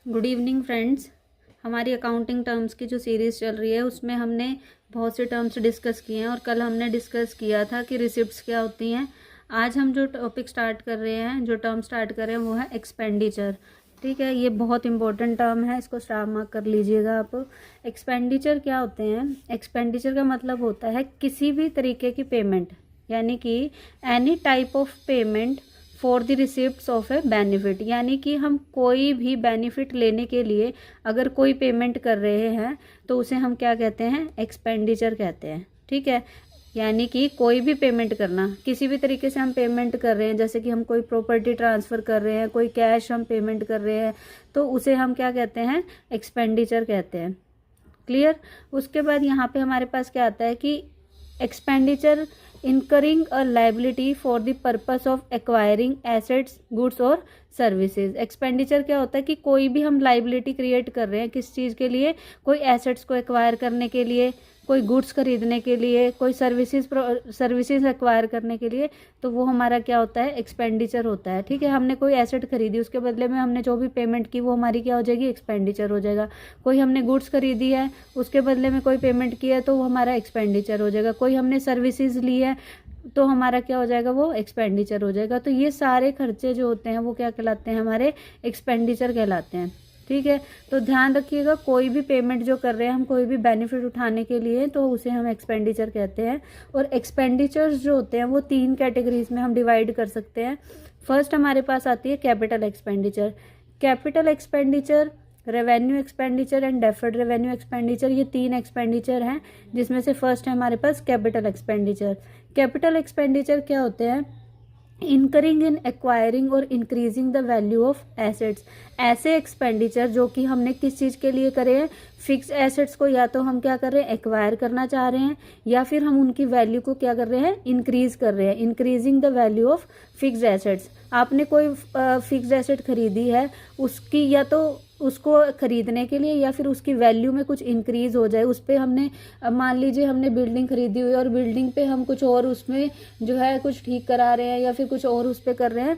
Good evening friends. हमारी accounting terms की जो सीरीज़ चल रही है उसमें हमने बहुत से टर्म्स डिस्कस किए हैं और कल हमने डिस्कस किया था कि रिसिप्ट्स क्या होती हैं। आज हम जो टॉपिक स्टार्ट कर रहे हैं, जो टर्म स्टार्ट कर रहे हैं वो है एक्सपेंडिचर। ठीक है, ये बहुत इंपॉर्टेंट टर्म है, इसको स्टार मार्क कर लीजिएगा आप। एक्सपेंडिचर क्या होते हैं? एक्सपेंडिचर का मतलब होता है किसी भी तरीके की पेमेंट, यानी कि any type of payment for the receipts of A benefit, यानी कि हम कोई भी बेनिफिट लेने के लिए अगर कोई पेमेंट कर रहे हैं तो उसे हम क्या कहते हैं? एक्सपेंडिचर कहते हैं। ठीक है, यानी कि कोई भी पेमेंट करना, किसी भी तरीके से हम पेमेंट कर रहे हैं, जैसे कि हम कोई प्रॉपर्टी ट्रांसफ़र कर रहे हैं, कोई कैश हम पेमेंट कर रहे हैं, तो उसे हम क्या कहते हैं? एक्सपेंडिचर कहते हैं। क्लियर? उसके बाद यहाँ पे हमारे पास क्या आता है कि expenditure incurring a liability for the purpose of acquiring assets, goods और सर्विसेज। एक्सपेंडिचर क्या होता है कि कोई भी हम लाइबिलिटी क्रिएट कर रहे हैं, किस चीज़ के लिए? कोई एसेट्स को एक्वायर करने के लिए, कोई गुड्स खरीदने के लिए, कोई सर्विसेज एक्वायर करने के लिए, तो वो हमारा क्या होता है? एक्सपेंडिचर होता है। ठीक है, हमने कोई एसेट खरीदी, उसके बदले में हमने जो भी पेमेंट की वो हमारी क्या हो जाएगी? एक्सपेंडिचर हो जाएगा। कोई हमने गुड्स खरीदी है, उसके बदले में कोई पेमेंट किया है तो वो हमारा एक्सपेंडिचर हो जाएगा। कोई हमने सर्विसेज ली है तो हमारा क्या हो जाएगा? वो एक्सपेंडिचर हो जाएगा। तो ये सारे खर्चे जो होते हैं वो क्या कहलाते हैं? हमारे एक्सपेंडिचर कहलाते हैं। ठीक है, तो ध्यान रखिएगा, कोई भी पेमेंट जो कर रहे हैं हम, कोई भी बेनिफिट उठाने के लिए, तो उसे हम एक्सपेंडिचर कहते हैं। और एक्सपेंडिचर्स जो होते हैं वो 3 कैटेगरीज में हम डिवाइड कर सकते हैं। फर्स्ट हमारे पास आती है capital expenditure. Capital expenditure, revenue expenditure and deferred revenue expenditure, ये 3 एक्सपेंडिचर हैं, जिसमें से फर्स्ट है हमारे पास कैपिटल एक्सपेंडिचर। कैपिटल एक्सपेंडिचर क्या होते हैं? इनकरिंग इन एक्वायरिंग और increasing the value of assets. ऐसे एक्सपेंडिचर जो कि हमने किस चीज़ के लिए करे हैं? फिक्स एसेट्स को या तो हम क्या कर रहे हैं? एक्वायर करना चाह रहे हैं, या फिर हम उनकी वैल्यू को क्या कर रहे हैं? इंक्रीज कर रहे हैं। Increasing the value of fix assets. आपने कोई फिक्स एसेट खरीदी है, उसकी या तो उसको खरीदने के लिए या फिर उसकी वैल्यू में कुछ इंक्रीज हो जाए, उस पर हमने मान लीजिए हमने बिल्डिंग खरीदी हुई है और बिल्डिंग पे हम कुछ और उसमें जो है कुछ ठीक करा रहे हैं या फिर कुछ और उस पर कर रहे हैं,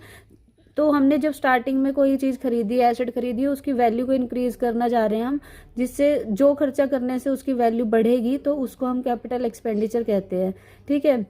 तो हमने जब स्टार्टिंग में कोई चीज़ खरीदी है, एसेट खरीदी है, उसकी वैल्यू को इंक्रीज करना चाह रहे हैं हम, जिससे जो खर्चा करने से उसकी वैल्यू बढ़ेगी, तो उसको हम कैपिटल एक्सपेंडिचर कहते हैं। ठीक है,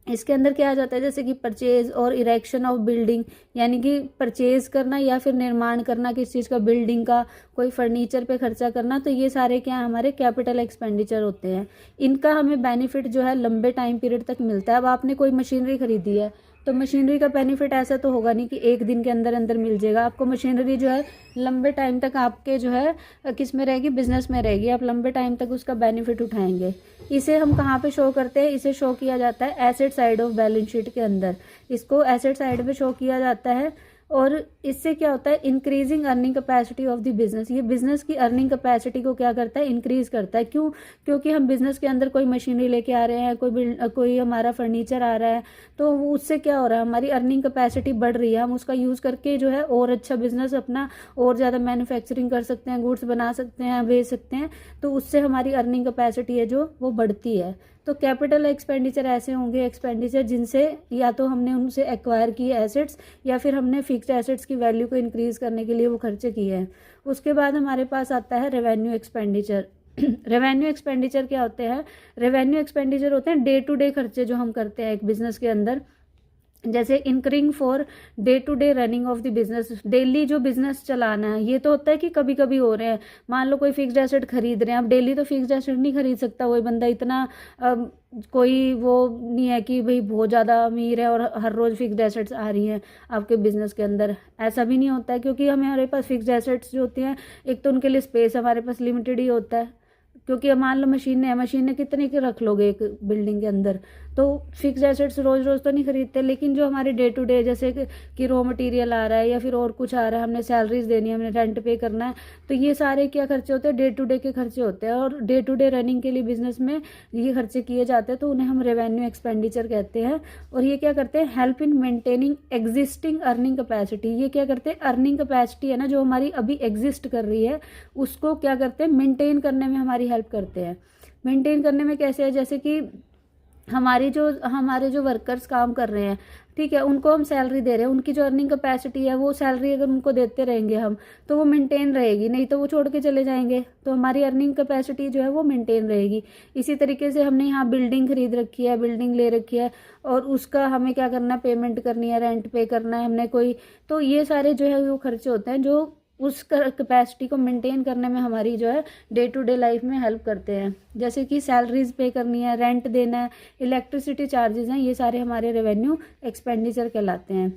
इसके अंदर क्या आ जाता है? जैसे कि परचेज और इरेक्शन ऑफ बिल्डिंग, यानी कि परचेज करना या फिर निर्माण करना किस चीज़ का? बिल्डिंग का। कोई फर्नीचर पे खर्चा करना, तो ये सारे क्या हमारे कैपिटल एक्सपेंडिचर होते हैं। इनका हमें बेनिफिट जो है लंबे टाइम पीरियड तक मिलता है। अब आपने कोई मशीनरी खरीदी है, तो मशीनरी का बेनिफिट ऐसा तो होगा नहीं कि एक दिन के अंदर अंदर मिल जाएगा आपको। मशीनरी जो है लंबे टाइम तक आपके जो है किस में रहेगी? बिजनेस में रहेगी। आप लंबे टाइम तक उसका बेनिफिट उठाएंगे। इसे हम कहाँ पे शो करते हैं? इसे शो किया जाता है asset side of balance sheet के अंदर। इसको एसेट साइड में शो किया जाता है। और इससे क्या होता है? Increasing earning capacity of the business. ये बिजनेस की अर्निंग कैपेसिटी को क्या करता है? इंक्रीज करता है। क्यों? क्योंकि हम बिजनेस के अंदर कोई मशीनरी लेके आ रहे हैं, कोई हमारा फर्नीचर आ रहा है, तो उससे क्या हो रहा है? हमारी अर्निंग कैपेसिटी बढ़ रही है। हम उसका यूज़ करके जो है और अच्छा बिजनेस अपना और ज़्यादा मैन्युफैक्चरिंग कर सकते हैं, गुड्स बना सकते हैं, बेच सकते हैं, तो उससे हमारी अर्निंग कैपेसिटी है जो वो बढ़ती है। तो कैपिटल एक्सपेंडिचर ऐसे होंगे एक्सपेंडिचर जिनसे या तो हमने उनसे एक्वायर किए एसेट्स या फिर हमने फिक्स्ड एसेट्स की वैल्यू को इंक्रीज करने के लिए वो खर्चे किए हैं। उसके बाद हमारे पास आता है रेवेन्यू एक्सपेंडिचर। रेवेन्यू एक्सपेंडिचर क्या होते हैं? रेवेन्यू एक्सपेंडिचर होते हैं डे टू डे खर्चे जो हम करते हैं एक बिजनेस के अंदर, जैसे incurring for day to day running of the business. Daily जो बिजनेस चलाना है, ये तो होता है कि कभी कभी हो रहे हैं। मान लो कोई फिक्स्ड एसेट खरीद रहे हैं, अब डेली तो फिक्स्ड एसेट नहीं खरीद सकता वही बंदा, इतना कोई वो नहीं है कि भाई बहुत ज़्यादा अमीर है और हर रोज़ फिक्स्ड एसेट्स आ रही हैं आपके बिजनेस के अंदर। ऐसा भी नहीं होता है, क्योंकि हमारे पास फिक्स्ड एसेट्स जो होती हैं, एक तो उनके लिए स्पेस हमारे पास लिमिटेड ही होता है, क्योंकि मान लो मशीनें कितने के रख लोगे एक बिल्डिंग के अंदर, तो फिक्स एसेट्स रोज़ रोज़ तो नहीं खरीदते। लेकिन जो हमारे डे टू डे, जैसे कि रॉ मटेरियल आ रहा है या फिर और कुछ आ रहा है, हमने सैलरीज देनी है, हमने रेंट पे करना है, तो ये सारे क्या खर्चे होते हैं? डे टू डे के खर्चे होते हैं। और डे टू डे रनिंग के लिए बिजनेस में ये खर्चे किए जाते हैं, तो उन्हें हम रेवेन्यू एक्सपेंडिचर कहते हैं। और ये क्या करते हैं? Help in maintaining existing earning capacity. ये क्या करते हैं? अर्निंग कैपेसिटी है ना जो हमारी अभी एग्जिस्ट कर रही है, उसको क्या करते हैं? मेंटेन करने में हमारी हेल्प करते हैं। मेंटेन करने में कैसे है? जैसे कि हमारे जो वर्कर्स काम कर रहे हैं, ठीक है, उनको हम सैलरी दे रहे हैं, उनकी जो अर्निंग कैपेसिटी है वो सैलरी अगर उनको देते रहेंगे हम, तो वो मेंटेन रहेगी, नहीं तो वो छोड़ के चले जाएंगे, तो हमारी अर्निंग कैपेसिटी जो है वो मेंटेन रहेगी। इसी तरीके से हमने यहाँ बिल्डिंग खरीद रखी है, बिल्डिंग ले रखी है, और उसका हमें क्या करना है, पेमेंट करनी है, रेंट पे करना है हमने कोई, तो ये सारे जो है वो खर्चे होते हैं जो उस कैपेसिटी को मेंटेन करने में हमारी जो है डे टू डे लाइफ में हेल्प करते हैं। जैसे कि सैलरीज पे करनी है, रेंट देना है, इलेक्ट्रिसिटी चार्जेस हैं, ये सारे हमारे रेवेन्यू एक्सपेंडिचर कहलाते हैं।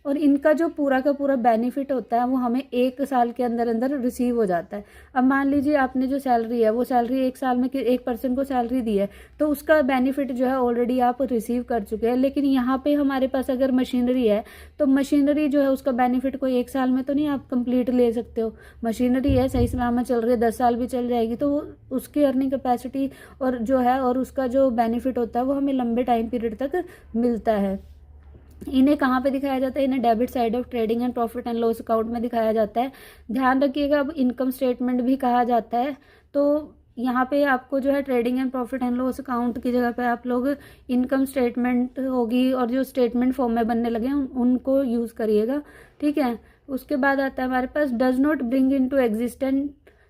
और इनका जो पूरा का पूरा बेनिफिट होता है वो हमें 1 साल के अंदर अंदर रिसीव हो जाता है। अब मान लीजिए आपने जो सैलरी है वो सैलरी 1 साल में एक पर्सन को सैलरी दी है, तो उसका बेनिफिट जो है ऑलरेडी आप रिसीव कर चुके हैं। लेकिन यहाँ पे हमारे पास अगर मशीनरी है, तो मशीनरी जो है उसका बेनिफिट कोई 1 साल में तो नहीं आप कंप्लीट ले सकते हो। मशीनरी है, सही सलामत चल रही है, 10 साल भी चल जाएगी, तो उसकी अर्निंग कैपेसिटी और जो है और उसका जो बेनिफिट होता है वो हमें लंबे टाइम पीरियड तक मिलता है। इन्हें कहाँ पे दिखाया जाता है? इन्हें debit side of trading and profit and loss account में दिखाया जाता है। ध्यान रखिएगा, अब इनकम स्टेटमेंट भी कहा जाता है, तो यहाँ पे आपको जो है trading and profit and loss account की जगह पे आप लोग इनकम स्टेटमेंट होगी, और जो स्टेटमेंट फॉर्म में बनने लगे हैं उनको यूज़ करिएगा, ठीक है। उसके बाद आता है हमारे पास does not bring into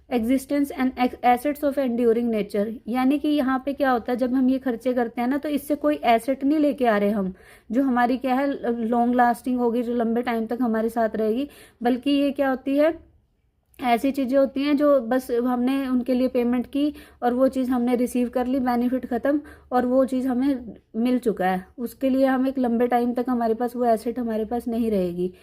existence and assets of enduring nature, यानी कि यहाँ पे क्या होता है, जब हम ये खर्चे करते हैं ना, तो इससे कोई एसेट नहीं लेके आ रहे हम, जो हमारी क्या है लॉन्ग लास्टिंग होगी, जो लंबे टाइम तक हमारे साथ रहेगी, बल्कि ये क्या होती है, ऐसी चीज़ें होती हैं जो बस हमने उनके लिए पेमेंट की और वो चीज़ हमने रिसीव कर ली, बेनिफिट ख़त्म, और वो चीज़ हमें मिल चुका है, उसके लिए हम एक लंबे टाइम तक हमारे पास वो एसेट हमारे पास नहीं रहेगी।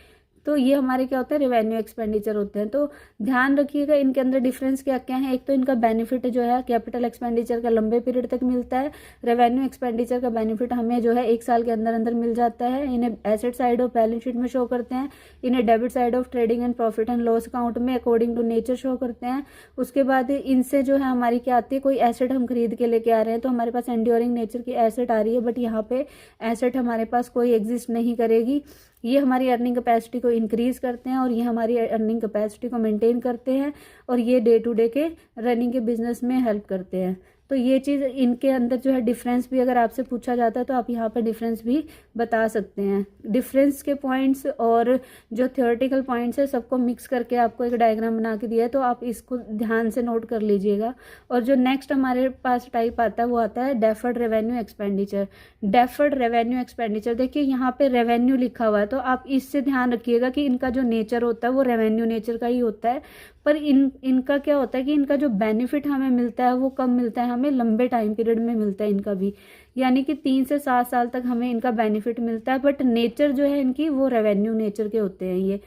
तो ये हमारे क्या होते हैं, रेवेन्यू एक्सपेंडिचर होते हैं। तो ध्यान रखिएगा इनके अंदर डिफरेंस क्या क्या है। एक तो इनका बेनिफिट जो है कैपिटल एक्सपेंडिचर का लंबे पीरियड तक मिलता है, रेवेन्यू एक्सपेंडिचर का बेनिफिट हमें जो है 1 साल के अंदर अंदर मिल जाता है। इन्हें asset side of balance sheet में शो करते हैं, इन्हें debit side of trading and profit and loss account में अकॉर्डिंग टू नेचर शो करते हैं। उसके बाद इनसे जो है हमारी क्या आती है, कोई एसेट हम खरीद के लेके आ रहे हैं, तो हमारे पास एंड्योरिंग नेचर की एसेट आ रही है, बट यहाँ पे एसेट हमारे पास कोई एग्जिस्ट नहीं करेगी। ये हमारी अर्निंग कैपेसिटी को इंक्रीज करते हैं और ये हमारी अर्निंग कैपेसिटी को मेंटेन करते हैं, और ये डे टू डे के रनिंग के बिजनेस में हेल्प करते हैं। तो ये चीज़ इनके अंदर जो है डिफरेंस भी अगर आपसे पूछा जाता है तो आप यहाँ पर डिफरेंस भी बता सकते हैं। डिफरेंस के पॉइंट्स और जो थियोरेटिकल पॉइंट्स है सबको मिक्स करके आपको एक डायग्राम बना के दिया है, तो आप इसको ध्यान से नोट कर लीजिएगा। और जो नेक्स्ट हमारे पास टाइप आता है वो आता है deferred revenue expenditure. Deferred revenue expenditure, देखिए यहाँ पे रेवेन्यू लिखा हुआ है, तो आप इससे ध्यान रखिएगा कि इनका जो नेचर होता है वो रेवेन्यू नेचर का ही होता है, पर इनका क्या होता है कि इनका जो बेनिफिट हमें मिलता है वो कब मिलता है, हमें लंबे टाइम पीरियड में मिलता है इनका भी, यानी कि 3 से 7 साल तक हमें इनका बेनिफिट मिलता है। बट नेचर जो है इनकी वो रेवेन्यू नेचर के होते हैं ये,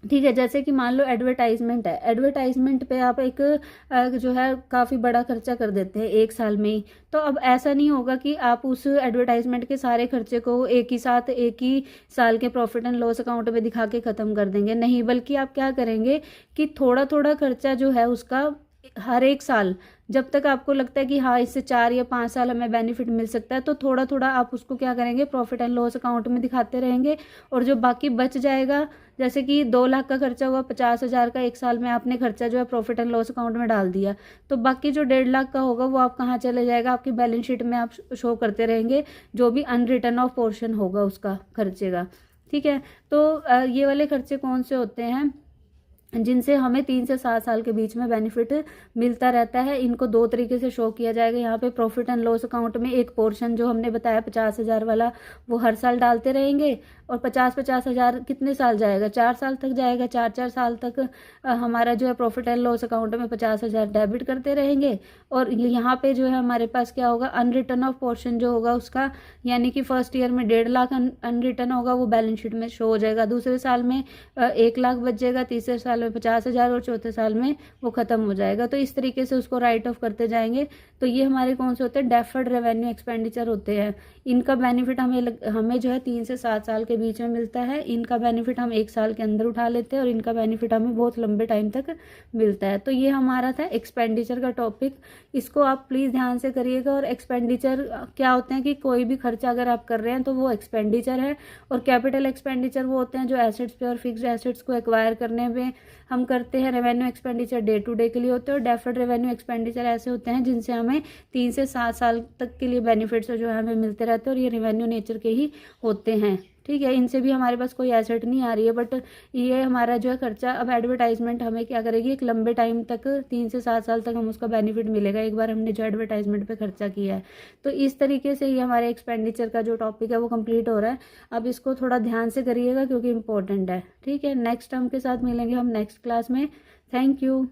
ठीक है। जैसे कि मान लो एडवर्टाइजमेंट है, एडवर्टाइजमेंट पे आप एक जो है काफ़ी बड़ा खर्चा कर देते हैं 1 साल में ही, तो अब ऐसा नहीं होगा कि आप उस एडवर्टाइजमेंट के सारे खर्चे को एक ही साथ एक ही साल के प्रॉफिट एंड लॉस अकाउंट में दिखा के ख़त्म कर देंगे, नहीं, बल्कि आप क्या करेंगे कि थोड़ा थोड़ा खर्चा जो है उसका हर 1 साल, जब तक आपको लगता है कि हाँ इससे 4 या 5 साल हमें बेनिफिट मिल सकता है, तो थोड़ा थोड़ा आप उसको क्या करेंगे, प्रॉफिट एंड लॉस अकाउंट में दिखाते रहेंगे। और जो बाकी बच जाएगा, जैसे कि 2 लाख का खर्चा हुआ, 50,000 का 1 साल में आपने खर्चा जो है प्रॉफिट एंड लॉस अकाउंट में डाल दिया, तो बाकी जो 1.5 लाख का होगा वो आप कहाँ चले जाएगा, आपकी बैलेंस शीट में आप शो करते रहेंगे, जो भी अनरिटर्न ऑफ पोर्शन होगा उसका खर्चे का, ठीक है। तो ये वाले खर्चे कौन से होते हैं जिनसे हमें 3 से 7 साल के बीच में बेनिफिट मिलता रहता है। इनको 2 तरीके से शो किया जाएगा। यहाँ पे प्रॉफिट एंड लॉस अकाउंट में एक पोर्शन जो हमने बताया 50,000 वाला, वो हर साल डालते रहेंगे, और 50,000 कितने साल जाएगा, 4 साल तक जाएगा, 4 साल तक हमारा जो है प्रॉफिट एंड लॉस अकाउंट में 50,000 डेबिट करते रहेंगे। और यहाँ पे जो है हमारे पास क्या होगा, अनरिटर्न ऑफ पोर्शन जो होगा उसका, यानी कि फर्स्ट ईयर में 1.5 लाख अनरिटर्न होगा, वो बैलेंस शीट में शो हो जाएगा, दूसरे साल में 1 लाख बच जाएगा, तीसरे साल में 50,000 और चौथे साल में वो खत्म हो जाएगा। तो इस तरीके से उसको राइट ऑफ करते जाएंगे। तो ये हमारे कौन से होते हैं, डेफर्ड रेवेन्यू एक्सपेंडिचर होते हैं। इनका बेनिफिट हमें जो है 3 से 7 साल के बीच में मिलता है। इनका बेनिफिट हम 1 साल के अंदर उठा लेते हैं और इनका बेनिफिट हमें बहुत लंबे टाइम तक मिलता है। तो ये हमारा था एक्सपेंडिचर का टॉपिक, इसको आप प्लीज़ ध्यान से करिएगा। और एक्सपेंडिचर क्या होते हैं कि कोई भी खर्चा अगर आप कर रहे हैं तो वो एक्सपेंडिचर है, और कैपिटल एक्सपेंडिचर वो होते हैं जो एसेट्स पे और फिक्स्ड एसेट्स को एक्वायर करने में हम करते हैं। Revenue expenditure day to day के लिए होते हैं, और डेफर्ड रेवेन्यू एक्सपेंडिचर ऐसे होते हैं जिनसे हमें 3 से 7 साल तक के लिए बेनिफिट्स जो है हमें मिलते रहते हैं, और ये रेवेन्यू नेचर के ही होते हैं। ठीक है, इनसे भी हमारे पास कोई एसेट नहीं आ रही है, बट ये हमारा जो है खर्चा, अब एडवर्टाइजमेंट हमें क्या करेगी, एक लंबे टाइम तक 3 से 7 साल तक हम उसका बेनिफिट मिलेगा एक बार हमने जो एडवर्टाइजमेंट पे खर्चा किया है। तो इस तरीके से ही हमारे एक्सपेंडिचर का जो टॉपिक है वो कंप्लीट हो रहा है। अब इसको थोड़ा ध्यान से करिएगा क्योंकि इंपॉर्टेंट है। ठीक है, नेक्स्ट टर्म के साथ मिलेंगे हम नेक्स्ट क्लास में। Thank you.